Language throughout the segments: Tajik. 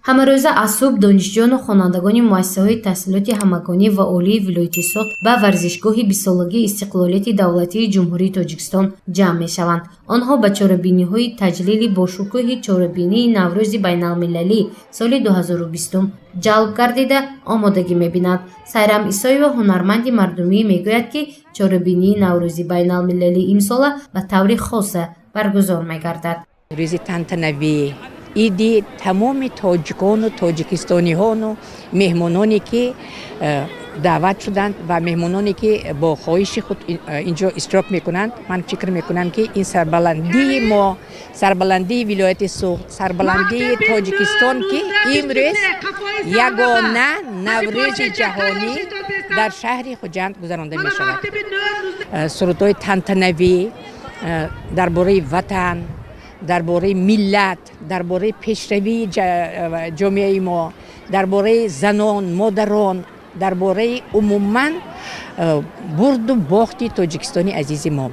ҳамарӯза аз субҳ донишҷӯёну хонандагони муассисаҳои таҳсилоти ҳамагонӣ ва олии вилояти Соғд ба варзишгоҳи бисолагии истиқлолияти давлатии ҷумҳурии Тоҷикистон ҷамъ мешаванд. Онҳо ба чорабиниҳои таҷлили бошукӯҳи чорабинии Наврӯзи байналмилалӣ соли 2020 ҷалб гардида омодагӣ мебинанд. Сайрам Исоева, ҳунарманди мардумӣ, мегӯяд, ки чорабинии Наврӯзи байналмилалӣ имсола ба таври хоса баргузор мегардад. рӯзи тантанавӣ иди тамоми тоҷикону тоҷикистониҳону меҳмононе ки даъват шуданд ва меҳмононе ки бо хоҳиши худ инҷо иштирок мекунанд, ман фикр мекунам ки ин сарбаландии мо, сарбаландии вилояти Соғд, сарбаландии Тоҷикистон ки имрӯз ягона Наврӯзи ҷаҳонӣ дар шаҳри Хуҷанд гузаронда мешавад. Сурудҳои тантанавӣ дар бораи ватан, дар бораи миллат, дар бораи пешравии ҷомеаи мо, дар бораи занон, модарон, дар бораи умуман бурду бохти тоҷикистони азизи мо.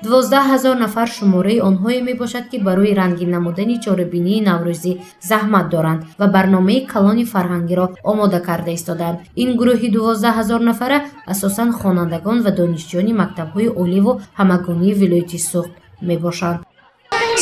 12,000 нафар шумораи онҳое мебошад, ки барои рангин намудани чорабинии Наврӯзӣ заҳмат доранд ва барномаи калони фарҳангиро омода карда истоданд. Ин гурӯҳи 12,000 нафара асосан хонандагон ва донишҷӯёни мактабҳои оливу ҳамагонии вилояти Соғд мебошанд.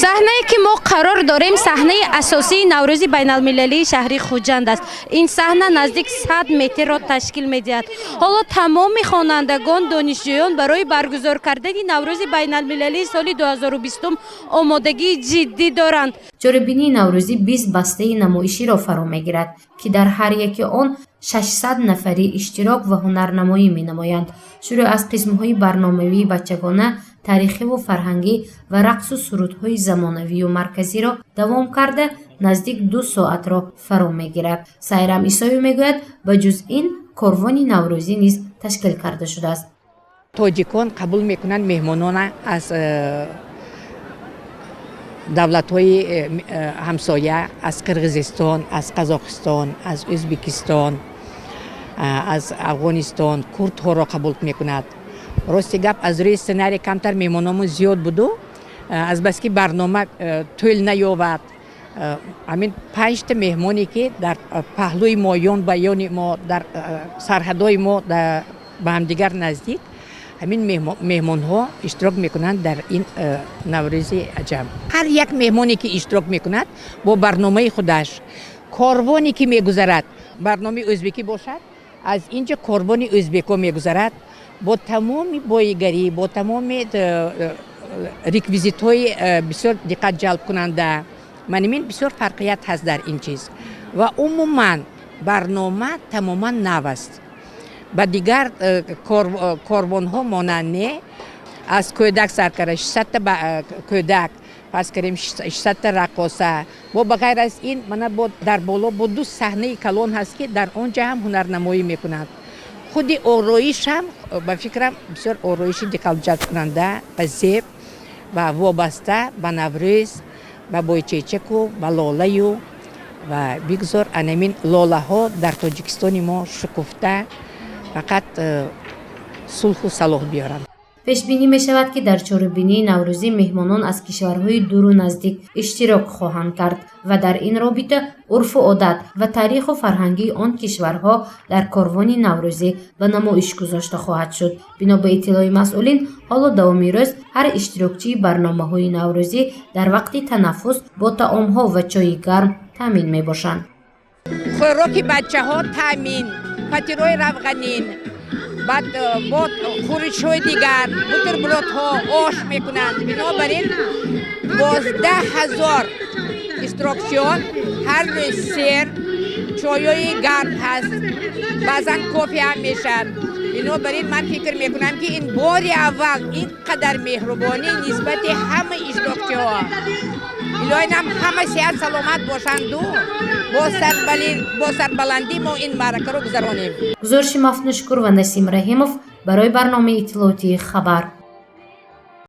саҳнае ки мо қарор дорем саҳнаи асосии Наврӯзи байналмилалии шаҳри Хуҷанд аст. Ин саҳна наздик 100 метрро ташкил медиҳад. ҳоло тамоми хонандагон, донишҷӯён барои баргузор кардани Наврӯзи байналмилалии соли 2020 омодагии ҷиддӣ доранд. чорабинии Наврӯзӣ 20 бастаи намоиширо фаро мегирад, ки дар ҳар яки он 600 нафари иштирок ва ҳунарнамоӣ менамоянд. шурӯъ аз қисмҳои барномавии бачагона, таърихиву фарҳангӣ ва рақсу сурудҳои замонавию марказиро давом карда наздик 2 соатро фаро мегирад. Сайрам Исоев мегӯяд, ба ҷуз ин корвони Наврӯзӣ низ ташкил карда шудааст. тоҷикон қабул мекунанд меҳмонона аз давлатҳои ҳамсоя, аз Қирғизистон, аз Қазоқистон, аз Ӯзбекистон, аз Афғонистон курдҳоро қабул мекунад. рости гап аз рӯи сценарий камтар меҳмономон зиёд буду, азбаски барнома тӯл наёвад. ҳамин 5 меҳмоне ки дар паҳлӯи мо, ён ба ёни мо, дар сарҳадои мо ба ҳамдигар наздик, ҳамин меҳмонҳо иштирок мекунанд дар ин Наврӯзи ҷамъ. ҳар як меҳмоне ки иштирок мекунад бо барномаи худаш, корвоне ки мегузарад, барномаи ӯзбекӣ бошад, аз инҷа корвони ӯзбеко мегузарад, бо тамоми боигарӣ, бо тамоми реквизитҳои бисёр диққат ҷалб кунанда. Манимин бисёр фарқият ҳаст дар ин чиз ва умуман барнома тамоман нав аст. ба дигар корвонҳо монанд не аз кӯдак саркара 600 кӯдак, фарз карем 600 рақоса. бо ба ғайр аз ин мана дар боло бо 2 саҳнаи калон ҳаст ки дар он ҷа ҳам ҳунарнамоӣ мекунанд. худи ороиш ҳам ба фикрам бисёр ороиши диққатҷалбкунанда ва зеб ва вобаста ба Наврӯз, ба бойчечаку, ба лолаю ва бигзор анамин лолаҳо дар Тоҷикистони мо шукуфта фақат сулҳу салоҳ биёранд. пешбинӣ мешавад, ки дар чорабинии Наврӯзӣ меҳмонон аз кишварҳои дуру наздик иштирок хоҳанд кард ва дар ин робита урфу одат ва таъриху фарҳангии он кишварҳо дар корвони Наврӯзӣ ба намоиш гузошта хоҳад шуд. бино ба иттилои масъулин, ҳоло давоми рӯз ҳар иштирокчии барномаҳои Наврӯзӣ дар вақти танаффус бо таомҳо ва чойи гарм таъмин мебошанд. хӯроки бачаҳо таъмин, фатирои равғанин, баъд бо хӯришҳои дигар, бутербродҳо, ош мекунанд. бинобар ин 12,000 иштирокчиён ҳар рӯз сер, чойҳои гарм ҳаст, баъзан кофе ҳам мешавад. бинобар ин ман фикр мекунам, ки ин бори аввал ин қадар меҳрубонӣ нисбати ҳама иштирокчиҳо. илоҳинам ҳама сеҳат саломат бошанду бо сарбаландӣ мо ин маъракаро гузаронем. гузориши Мафнушкур ва Насим Раҳимов барои барномаи иттилоотии Хабар.